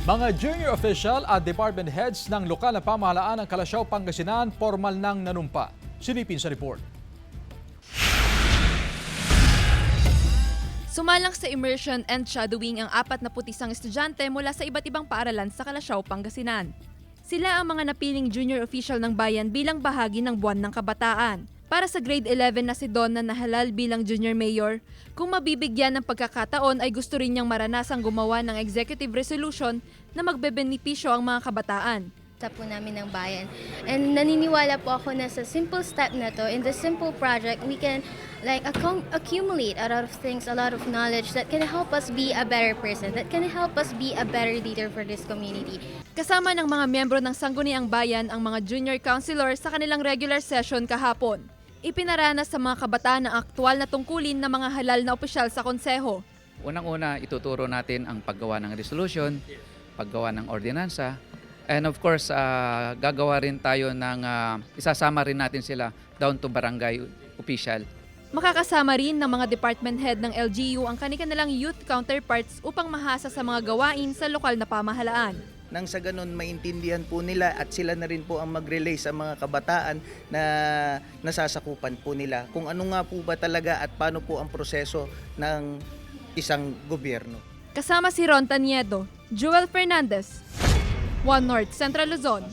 Mga junior official at department heads ng lokal na pamahalaan ng Kalasyaw, Pangasinan formal nang nanumpa. Silipin sa report. Sumalang sa immersion and shadowing ang 41 estudyante mula sa iba't ibang paaralan sa Kalasyaw, Pangasinan. Sila ang mga napiling junior official ng bayan bilang bahagi ng Buwan ng Kabataan. Para sa grade 11 na si Donna Nahalal bilang junior mayor, kung mabibigyan ng pagkakataon ay gusto rin niyang maranasang gumawa ng executive resolution na magbebenepisyo ang mga kabataan. Sa po namin ng bayan. And naniniwala po ako na sa simple step na to, in this simple project, we can accumulate a lot of things, a lot of knowledge that can help us be a better person, that can help us be a better leader for this community. Kasama ng mga miyembro ng Sangguniang Bayan ang mga junior councilor sa kanilang regular session kahapon. Ipinaranas sa mga kabataan ang aktwal na tungkulin ng mga halal na opisyal sa konseho. Unang-una, ituturo natin ang paggawa ng resolution, paggawa ng ordinansa, and of course, gagawa rin tayo ng, isasama rin natin sila down to barangay official. Makakasama rin ng mga department head ng LGU ang kanilang youth counterparts upang mahasa sa mga gawain sa lokal na pamahalaan. Nang sa ganun maintindihan po nila at sila na rin po ang mag-relay sa mga kabataan na nasasakupan po nila kung ano nga po ba talaga at paano po ang proseso ng isang gobyerno. Kasama si Ron Taniedo, Joel Fernandez, One North Central Luzon.